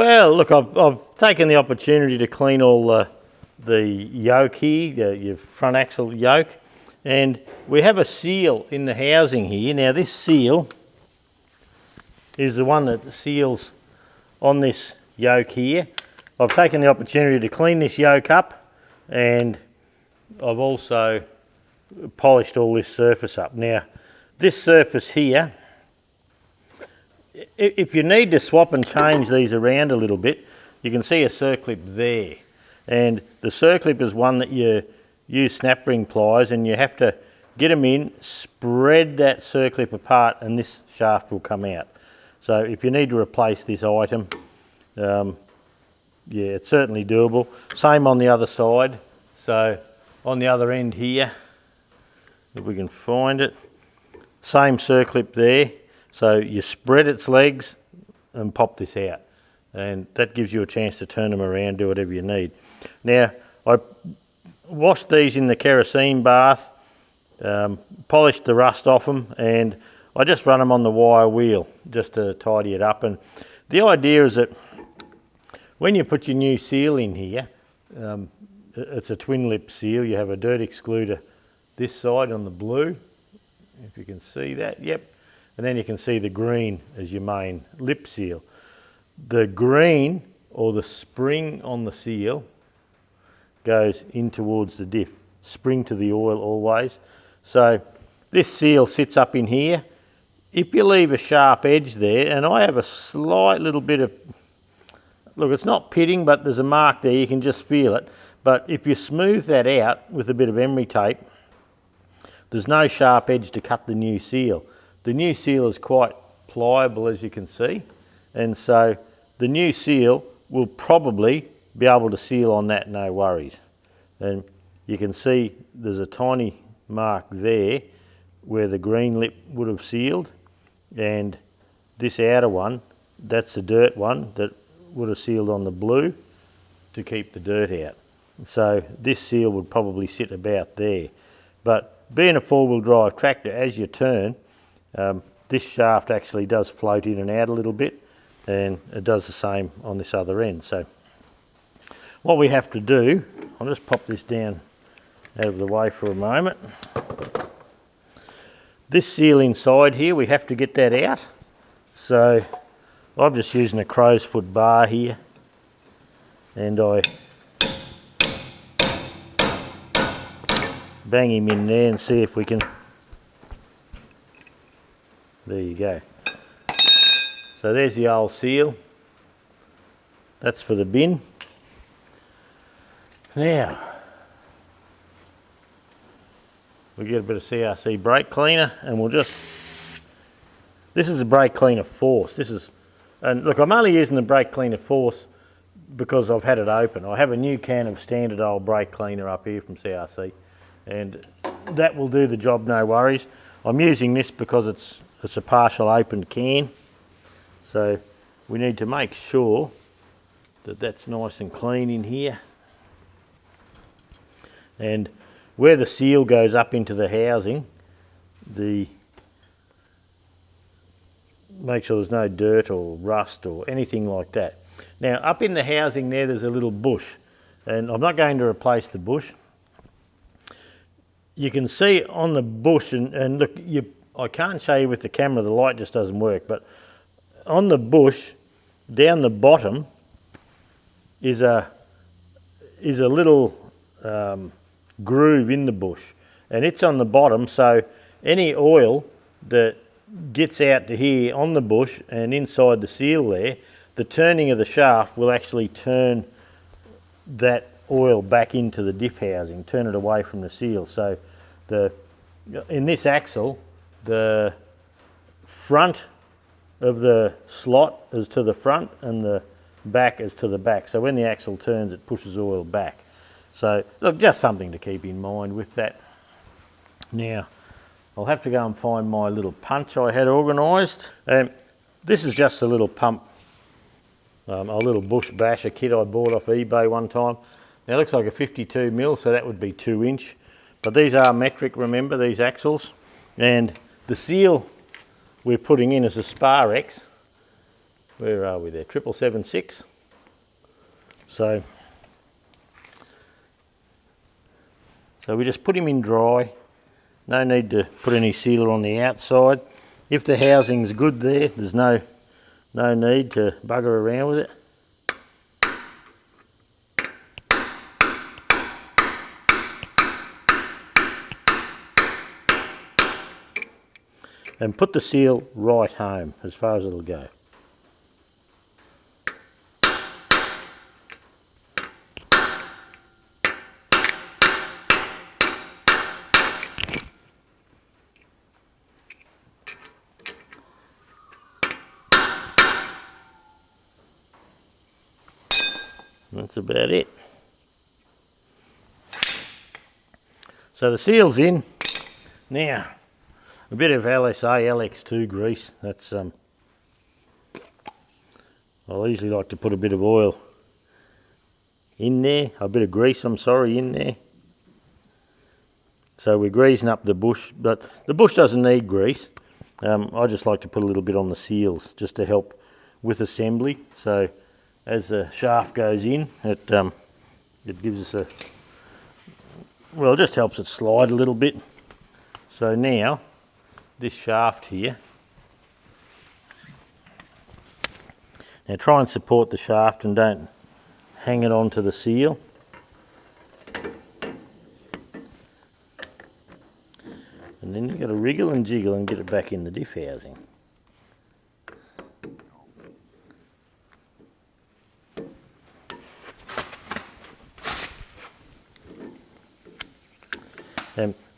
Well, look, I've taken the opportunity to clean all the yoke here, your front axle yoke, and we have a seal in the housing here. Now this seal is the one that seals on this yoke here. I've taken the opportunity to clean this yoke up, and I've also polished all this surface up. Now this surface here, if you need to swap and change these around a little bit, you can see a circlip there, and the circlip is one that you use snap ring pliers, and you have to get them in, spread that circlip apart, and this shaft will come out. So if you need to replace this item, yeah, it's certainly doable. Same on the other side. So on the other end here, if we can find it, same circlip there. So you spread its legs and pop this out, and that gives you a chance to turn them around, do whatever you need. Now I washed these in the kerosene bath, polished the rust off them, and I just run them on the wire wheel just to tidy it up. And the idea is that when you put your new seal in here, it's a twin lip seal. You have a dirt excluder this side on the blue, if you can see that, yep. And then you can see the green as your main lip seal. The green, or the spring on the seal, goes in towards the diff. Spring to the oil always. So this seal sits up in here. If you leave a sharp edge there, and I have a slight little bit of, look, it's not pitting, but there's a mark there, you can just feel it. But if you smooth that out with a bit of emery tape, there's no sharp edge to cut the new seal. The new seal is quite pliable, as you can see, and so the new seal will probably be able to seal on that, no worries. And you can see there's a tiny mark there where the green lip would have sealed, and this outer one, that's the dirt one that would have sealed on the blue to keep the dirt out. So this seal would probably sit about there. But being a four-wheel drive tractor, as you turn, this shaft actually does float in and out a little bit, and it does the same on this other end. So what we have to do, I'll just pop this down out of the way for a moment. This seal inside here, we have to get that out. So I'm just using a crow's foot bar here, and I bang him in there and see if we can. There you go. So there's the old seal. That's for the bin. Now, we get a bit of CRC brake cleaner, and we'll just, this is the brake cleaner force. This is, and look, I'm only using the brake cleaner force because I've had it open. I have a new can of standard old brake cleaner up here from CRC, and that will do the job, no worries. I'm using this because it's a partial open can, so we need to make sure that that's nice and clean in here. And where the seal goes up into the housing, make sure there's no dirt or rust or anything like that. Now up in the housing there's a little bush, and I'm not going to replace the bush. You can see on the bush, and look, I can't show you with the camera, the light just doesn't work, but on the bush, down the bottom, is a little groove in the bush, and it's on the bottom, so any oil that gets out to here on the bush and inside the seal there, the turning of the shaft will actually turn that oil back into the diff housing, turn it away from the seal. So in this axle, the front of the slot is to the front and the back is to the back. So when the axle turns, it pushes oil back. So look, just something to keep in mind with that. Now, I'll have to go and find my little punch I had organised. This is just a little pump, a little bush basher kit I bought off eBay one time. Now it looks like a 52 mil, so that would be 2 inch. But these are metric, remember, these axles. And the seal we're putting in is a Spar X. Where are we there? 7776. So we just put him in dry. No need to put any sealer on the outside. If the housing's good there, there's no need to bugger around with it. And put the seal right home as far as it'll go. That's about it. So the seal's in. Now, a bit of LSA LX2 grease. That's I usually like to put a bit of oil in there, a bit of grease, I'm sorry, in there. So we're greasing up the bush, but the bush doesn't need grease. I just like to put a little bit on the seals just to help with assembly. So as the shaft goes in, it gives us it just helps it slide a little bit. So now, this shaft here, now try and support the shaft and don't hang it onto the seal. And then you've got to wriggle and jiggle and get it back in the diff housing.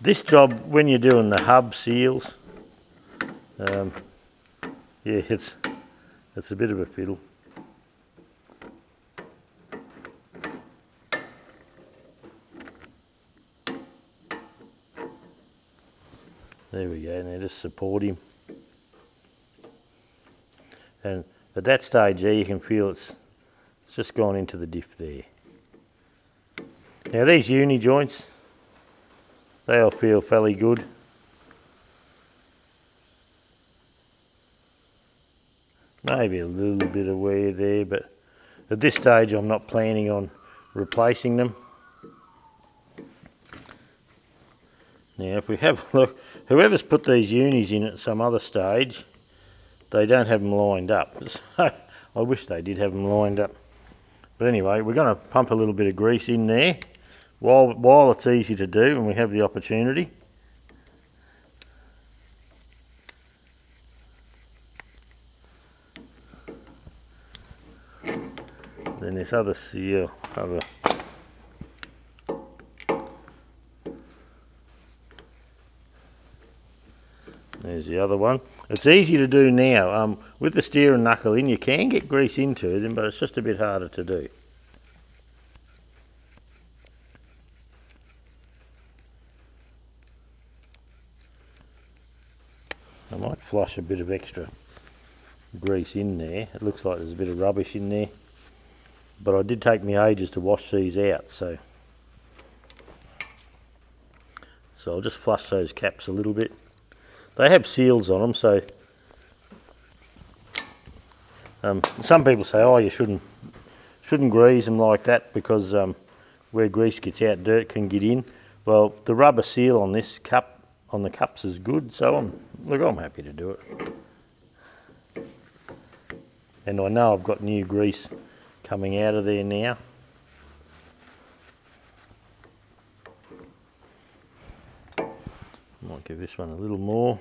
This job, when you're doing the hub seals, yeah, it's a bit of a fiddle. There we go, now just support him. And at that stage there you can feel it's just gone into the diff there. Now these uni joints, they all feel fairly good. Maybe a little bit of wear there, but at this stage I'm not planning on replacing them. Now if we have a look, whoever's put these unis in at some other stage, they don't have them lined up. So I wish they did have them lined up. But anyway, we're going to pump a little bit of grease in there while it's easy to do and we have the opportunity. Then this other seal, there's the other one. It's easy to do now. With the steer and knuckle in, you can get grease into them, but it's just a bit harder to do. I might flush a bit of extra grease in there. It looks like there's a bit of rubbish in there, but I did take me ages to wash these out, so I'll just flush those caps a little bit. They have seals on them, so some people say, oh, you shouldn't grease them like that because where grease gets out, dirt can get in. Well, the rubber seal on this cup, on the cups, is good, so I'm happy to do it. And I know I've got new grease coming out of there now. Might give this one a little more.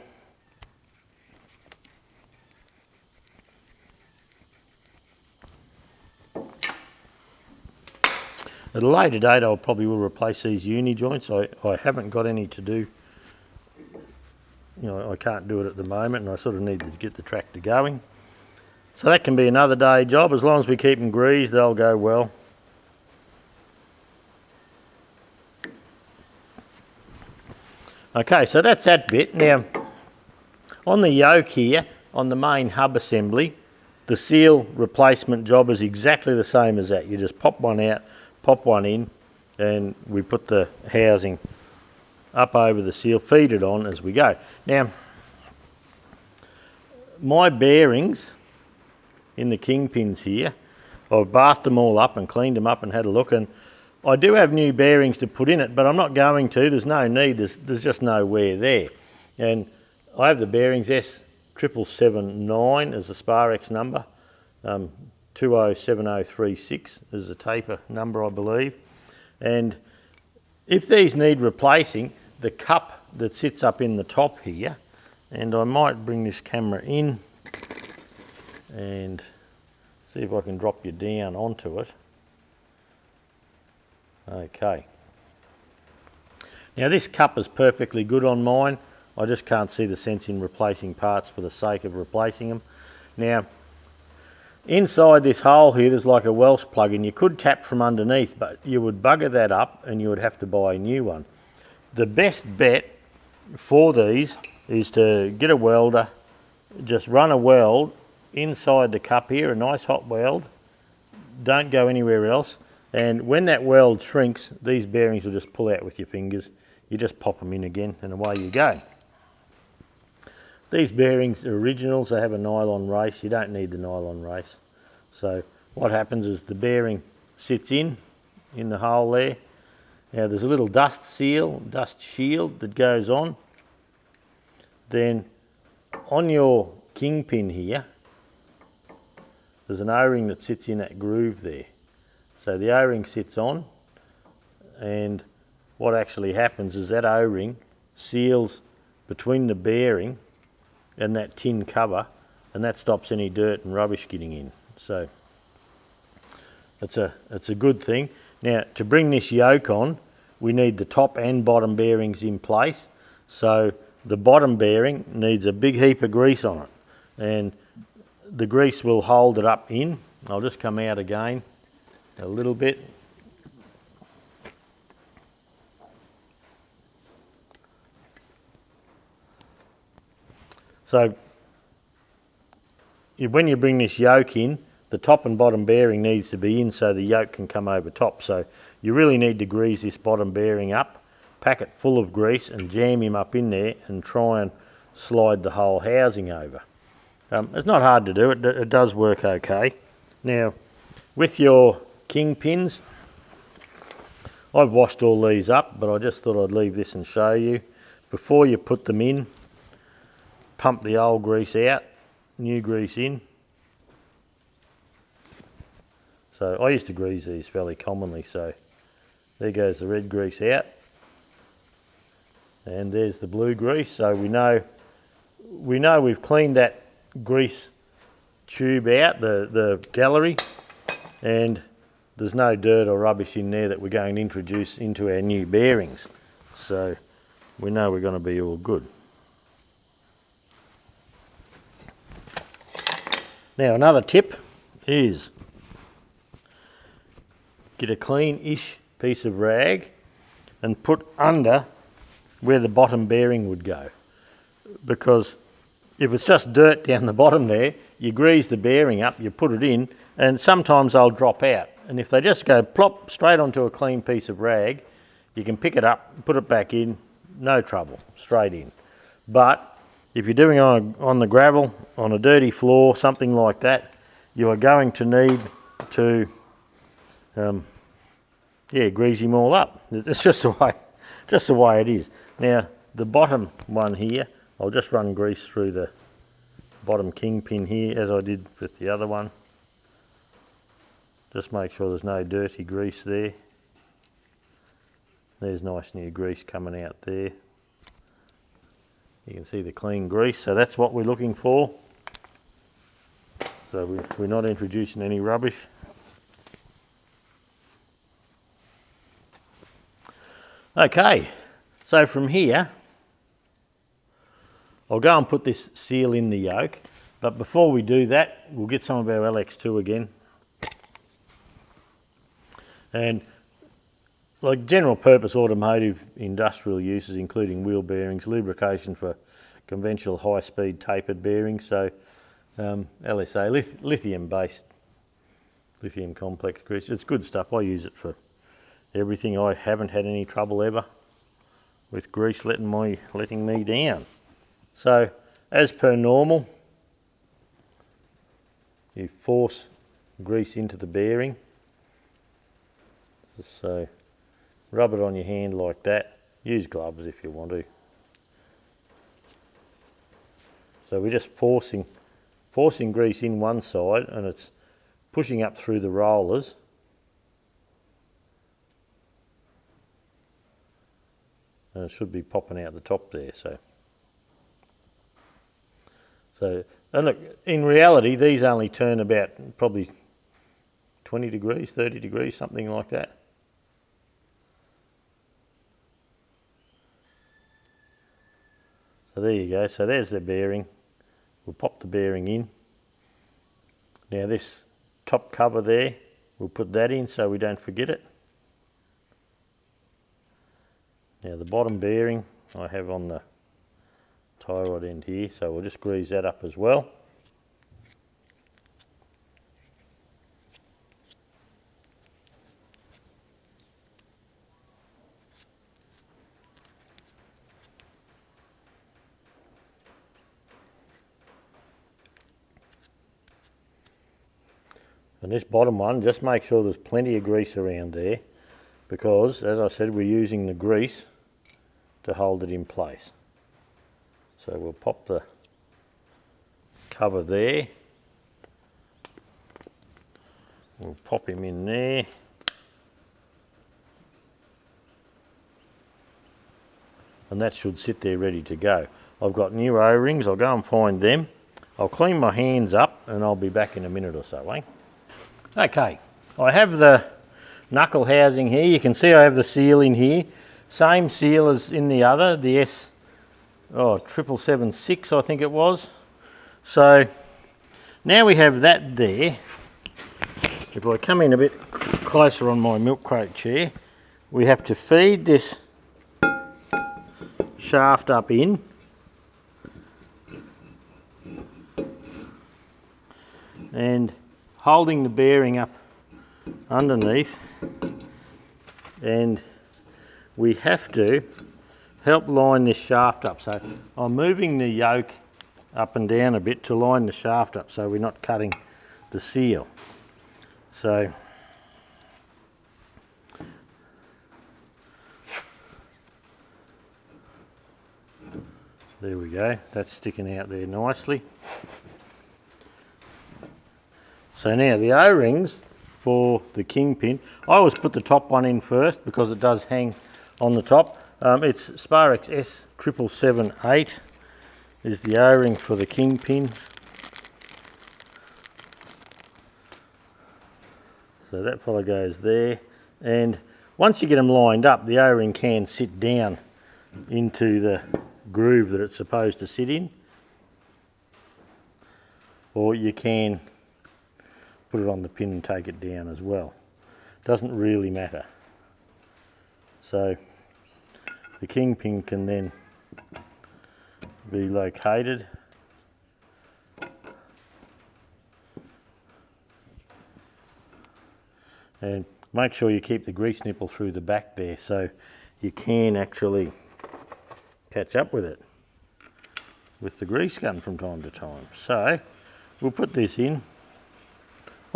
At a later date I probably will replace these uni joints. I haven't got any to do. You know, I can't do it at the moment and I sort of need to get the tractor going. So that can be another day job. As long as we keep them greased, they'll go well. Okay, so that's that bit. Now, on the yoke here, on the main hub assembly, the seal replacement job is exactly the same as that. You just pop one out, pop one in, and we put the housing up over the seal, feed it on as we go. Now, my bearings in the kingpins here, I've bathed them all up and cleaned them up and had a look, and I do have new bearings to put in it, but I'm not going to. There's no need. There's just no wear there. And I have the bearings S7779 as the Sparex number. 207036 is the taper number, I believe. And if these need replacing, the cup that sits up in the top here, and I might bring this camera in and see if I can drop you down onto it. Okay. Now this cup is perfectly good on mine. I just can't see the sense in replacing parts for the sake of replacing them. Now, inside this hole here, there's like a Welsh plug, and you could tap from underneath, but you would bugger that up and you would have to buy a new one. The best bet for these is to get a welder, just run a weld inside the cup here, a nice hot weld. Don't go anywhere else. And when that weld shrinks, these bearings will just pull out with your fingers. You just pop them in again and away you go. These bearings are originals. They have a nylon race. You don't need the nylon race. So what happens is the bearing sits in the hole there. Now there's a little dust shield that goes on. Then on your kingpin here, there's an O-ring that sits in that groove there. So the O-ring sits on, and what actually happens is that O-ring seals between the bearing and that tin cover, and that stops any dirt and rubbish getting in. So it's a good thing. Now to bring this yoke on, we need the top and bottom bearings in place. So the bottom bearing needs a big heap of grease on it, and the grease will hold it up in. I'll just come out again a little bit. So when you bring this yoke in, the top and bottom bearing needs to be in so the yoke can come over top. So you really need to grease this bottom bearing up, pack it full of grease and jam him up in there and try and slide the whole housing over. It's not hard to do, it does work okay. Now with your kingpins, I've washed all these up, but I just thought I'd leave this and show you. Before you put them in, pump the old grease out, new grease in. So I used to grease these fairly commonly, so there goes the red grease out. And there's the blue grease, so we know we've cleaned that grease tube out, the gallery, and there's no dirt or rubbish in there that we're going to introduce into our new bearings. So we know we're going to be all good. Now another tip is get a clean-ish piece of rag and put under where the bottom bearing would go, because if it's just dirt down the bottom there, you grease the bearing up, you put it in, and sometimes they'll drop out. And if they just go plop straight onto a clean piece of rag, you can pick it up, put it back in, no trouble, straight in. But if you're doing it on the gravel, on a dirty floor, something like that, you are going to need to grease him all up. It's just the way it is. Now the bottom one here, I'll just run grease through the bottom kingpin here as I did with the other one. Just make sure there's no dirty grease there. There's nice new grease coming out there. You can see the clean grease, so that's what we're looking for. So we're not introducing any rubbish. Okay, so from here, I'll go and put this seal in the yoke, but before we do that, we'll get some of our LX2 again. And like general purpose automotive industrial uses, including wheel bearings, lubrication for conventional high speed tapered bearings, so LSA, lithium based, lithium complex grease, it's good stuff. I use it for everything. I haven't had any trouble ever with grease letting me down. So as per normal, you force grease into the bearing. Just so, rub it on your hand like that. Use gloves if you want to. So we're just forcing grease in one side, and it's pushing up through the rollers. And it should be popping out the top there. So, and look, in reality, these only turn about probably 20 degrees, 30 degrees, something like that. So there you go. So there's the bearing. We'll pop the bearing in. Now this top cover there, we'll put that in so we don't forget it. Now the bottom bearing I have on the tie rod end here, so we'll just grease that up as well. And this bottom one, just make sure there's plenty of grease around there, because as I said, we're using the grease to hold it in place. So we'll pop the cover there. We'll pop him in there. And that should sit there ready to go. I've got new O-rings, I'll go and find them. I'll clean my hands up and I'll be back in a minute or so, eh? Okay, I have the knuckle housing here. You can see I have the seal in here. Same seal as in the other, the S7776 I think it was. So now we have that there. If I come in a bit closer on my milk crate chair, we have to feed this shaft up in. And holding the bearing up underneath, and we have to help line this shaft up. So I'm moving the yoke up and down a bit to line the shaft up so we're not cutting the seal. So there we go, that's sticking out there nicely. So now the O-rings for the kingpin, I always put the top one in first because it does hang on the top. It's Sparex S7778 is the O-ring for the kingpin. So that fella goes there, and once you get them lined up, the O-ring can sit down into the groove that it's supposed to sit in, or you can put it on the pin and take it down as well. Doesn't really matter. So the kingpin can then be located. And make sure you keep the grease nipple through the back there so you can actually catch up with it with the grease gun from time to time. So we'll put this in.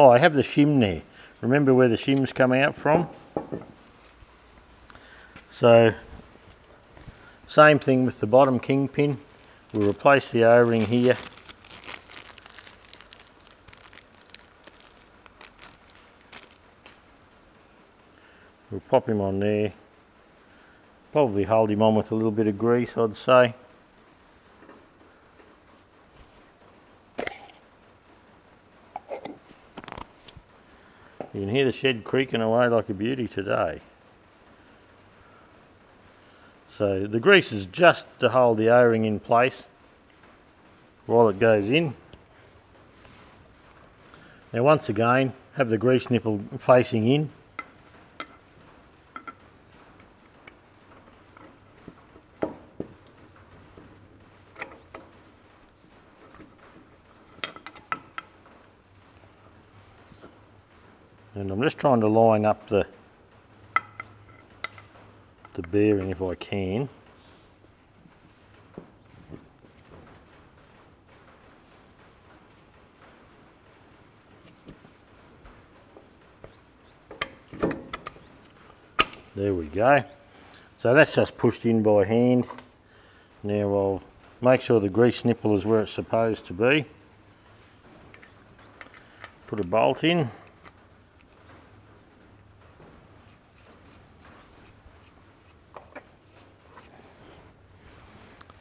Oh, I have the shim there. Remember where the shims come out from? So, same thing with the bottom kingpin. We'll replace the O-ring here. We'll pop him on there. Probably hold him on with a little bit of grease, I'd say. You can hear the shed creaking away like a beauty today. So the grease is just to hold the O-ring in place while it goes in. Now once again, have the grease nipple facing in. And I'm just trying to line up the bearing if I can. There we go. So that's just pushed in by hand. Now I'll make sure the grease nipple is where it's supposed to be. Put a bolt in.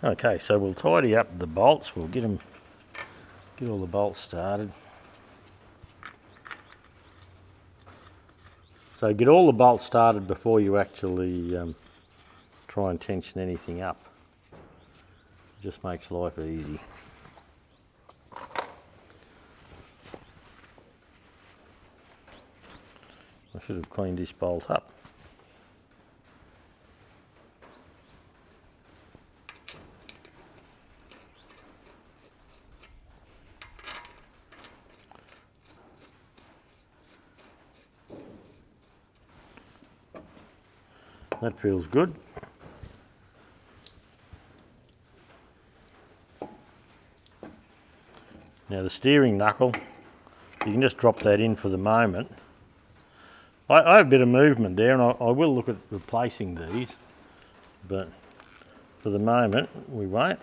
Okay, so we'll tidy up the bolts. We'll get all the bolts started. So get all the bolts started before you actually try and tension anything up. It just makes life easy. I should have cleaned this bolt up. That feels good. Now the steering knuckle, you can just drop that in for the moment. I have a bit of movement there, and I will look at replacing these, but for the moment we won't.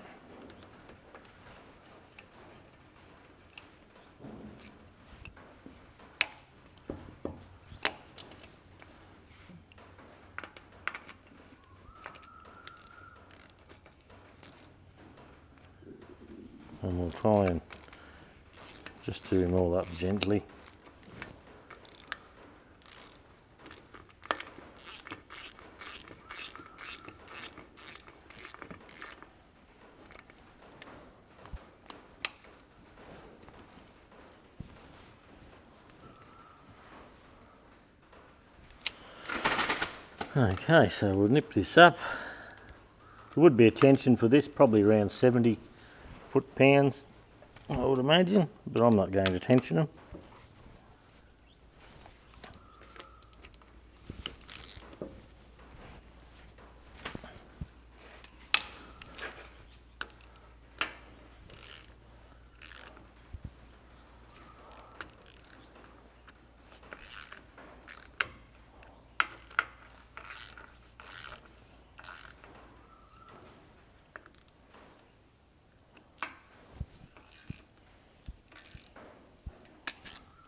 And we'll try and just do them all up gently. Okay, so we'll nip this up. There would be a tension for this, probably around 70 foot-pounds, I would imagine, but I'm not going to tension them.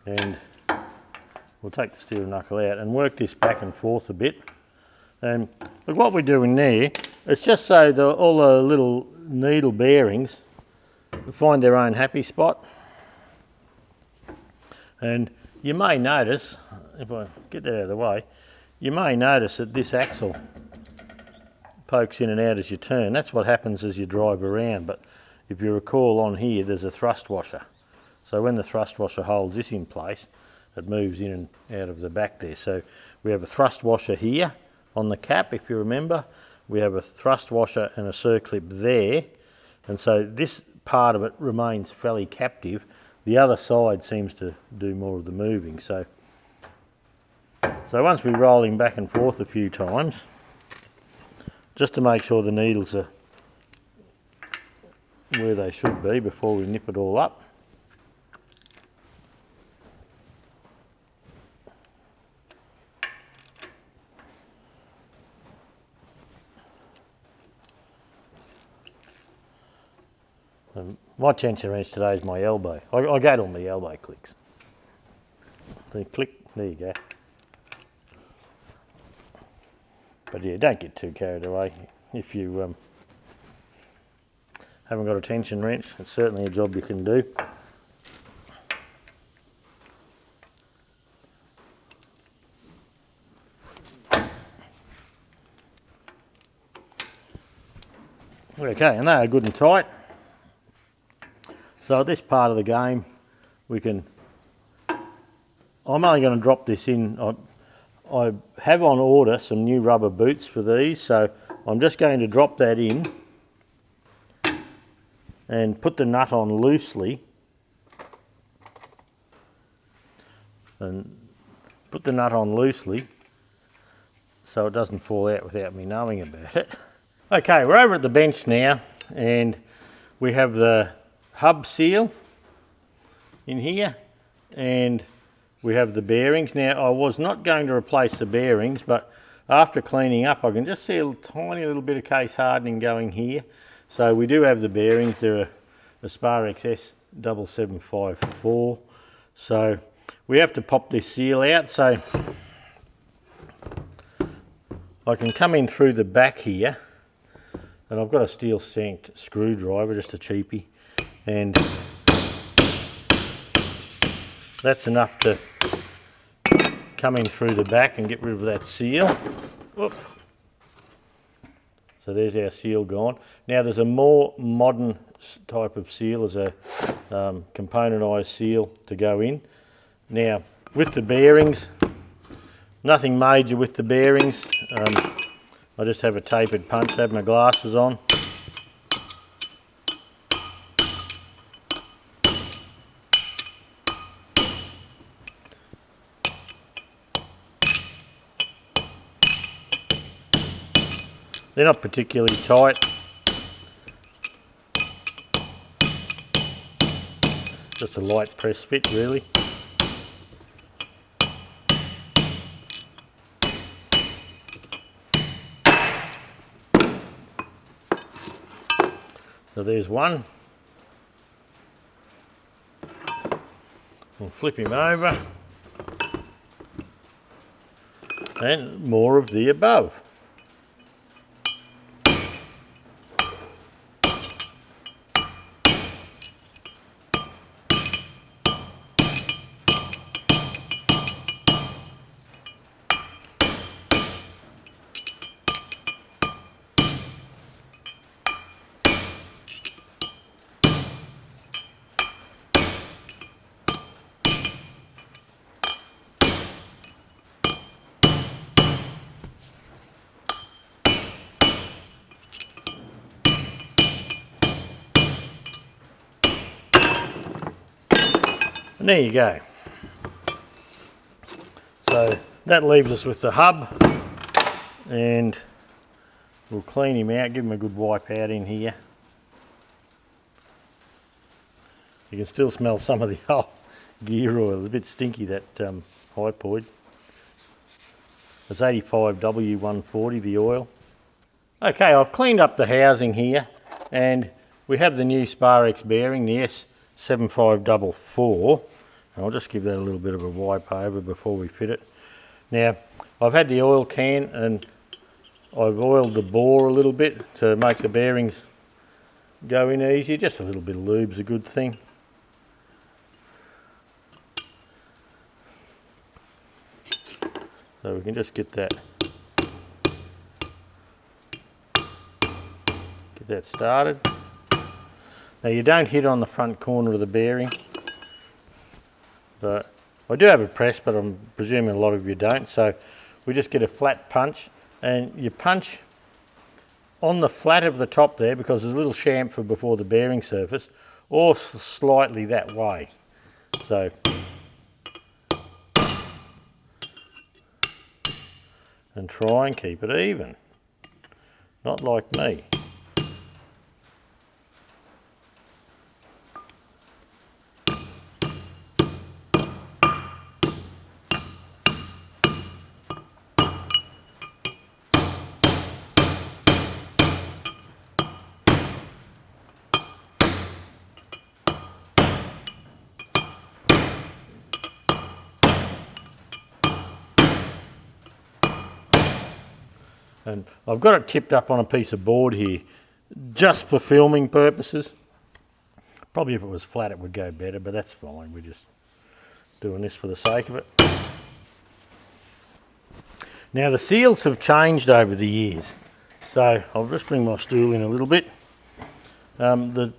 And we'll take the steel knuckle out and work this back and forth a bit. And look, what we're doing there, it's just so all the little needle bearings find their own happy spot. And you may notice, if I get that out of the way, you may notice that this axle pokes in and out as you turn. That's what happens as you drive around. But if you recall, on here there's a thrust washer. So when the thrust washer holds this in place, it moves in and out of the back there. So we have a thrust washer here on the cap, if you remember. We have a thrust washer and a circlip there. And so this part of it remains fairly captive. The other side seems to do more of the moving. So once we roll him back and forth a few times, just to make sure the needles are where they should be before we nip it all up. My tension wrench today is my elbow. I go on the elbow clicks. They click, there you go. But yeah, don't get too carried away. If you haven't got a tension wrench, it's certainly a job you can do. Okay, and they are good and tight. So at this part of the game, I'm only going to drop this in. I have on order some new rubber boots for these, so I'm just going to drop that in and put the nut on loosely. And put the nut on loosely so it doesn't fall out without me knowing about it. Okay, we're over at the bench now, and we have the hub seal in here, and we have the bearings. Now, I was not going to replace the bearings, but after cleaning up, I can just see a tiny little bit of case hardening going here. So we do have the bearings. They're a Sparex S7754. So we have to pop this seal out. So I can come in through the back here, and I've got a steel shanked screwdriver, just a cheapie, and that's enough to come in through the back and get rid of that seal. Whoop. So there's our seal gone. Now there's a more modern type of seal, as a componentised seal to go in. Now with the bearings, nothing major with the bearings. I just have a tapered punch, have my glasses on. They're not particularly tight. Just a light press fit really. So there's one. We'll flip him over. And more of the above. And there you go. So that leaves us with the hub, and we'll clean him out, give him a good wipe out in here. You can still smell some of the old gear oil, a bit stinky, that hypoid. It's 85W140, the oil. Okay, I've cleaned up the housing here, and we have the new Sparex bearing, the S7544. I'll just give that a little bit of a wipe over before we fit it. Now, I've had the oil can and I've oiled the bore a little bit to make the bearings go in easier. Just a little bit of lube's a good thing. So we can just get that started. Now you don't hit on the front corner of the bearing, but I do have a press, but I'm presuming a lot of you don't. So we just get a flat punch, and you punch on the flat of the top there, because there's a little chamfer before the bearing surface, or slightly that way. So and try and keep it even, not like me. And I've got it tipped up on a piece of board here, just for filming purposes. Probably if it was flat it would go better, but that's fine. We're just doing this for the sake of it. Now the seals have changed over the years. So I'll just bring my stool in a little bit. The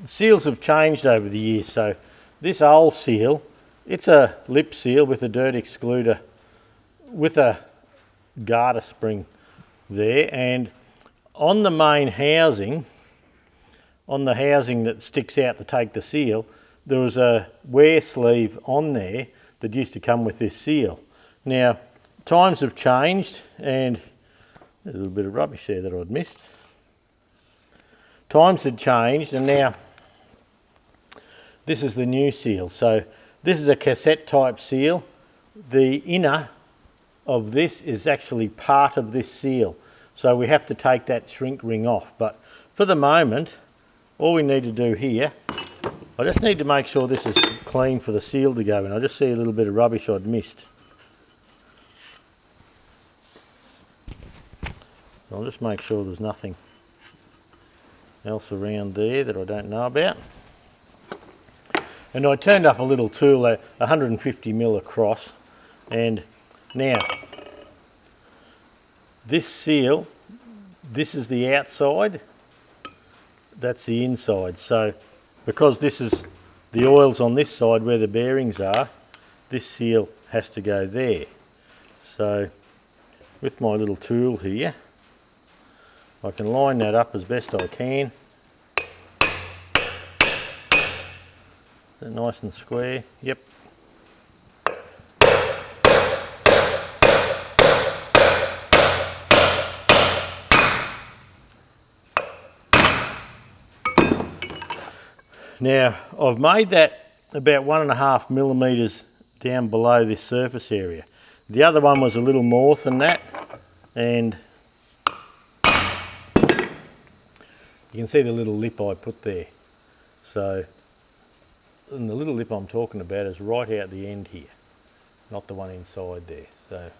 seals have changed over the years. So this old seal, it's a lip seal with a dirt excluder with a garter spring there, and on the main housing, on the housing that sticks out to take the seal, there was a wear sleeve on there that used to come with this seal. Now times have changed, and there's a little bit of rubbish there that I'd missed. Times had changed, and now this is the new seal. So this is a cassette type seal. The inner of this is actually part of this seal. So we have to take that shrink ring off. But for the moment, all we need to do here, I just need to make sure this is clean for the seal to go in. I just see a little bit of rubbish I'd missed. So I'll just make sure there's nothing else around there that I don't know about. And I turned up a little tool, 150mm across, and now this seal, this is the outside, that's the inside. So because this is the oil's on this side where the bearings are, this seal has to go there. So with my little tool here, I can line that up as best I can. Is that nice and square? Yep. Now I've made that about 1.5mm down below this surface area. The other one was a little more than that, and you can see the little lip I put there. So, and the little lip I'm talking about is right out the end here, not the one inside there. So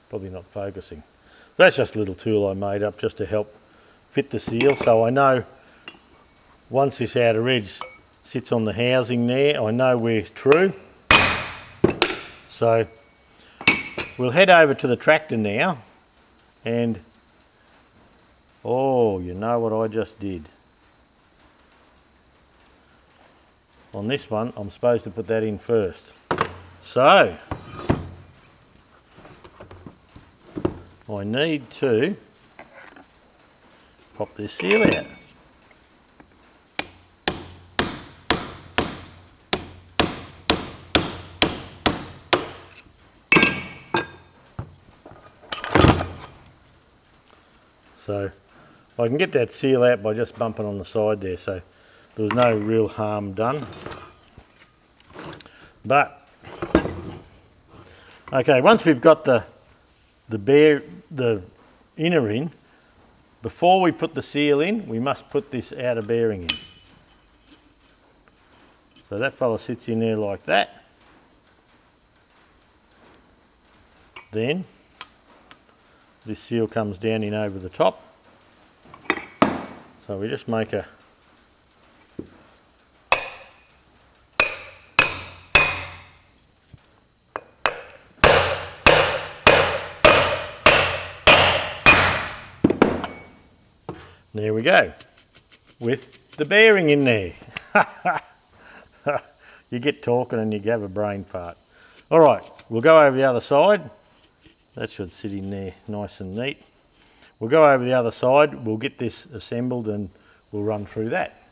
probably not focusing. That's just a little tool I made up just to help fit the seal, so I know once this outer edge sits on the housing there, I know we're true. So we'll head over to the tractor now, and oh, you know what I just did? On this one, I'm supposed to put that in first. So I need to pop this seal out. So I can get that seal out by just bumping on the side there, so there was no real harm done. But okay, once we've got the inner in, before we put the seal in, we must put this outer bearing in. So that fella sits in there like that. Then this seal comes down in over the top. So we just make a there we go, with the bearing in there. You get talking and you have a brain fart. All right, we'll go over the other side. That should sit in there nice and neat. We'll go over the other side, we'll get this assembled and we'll run through that.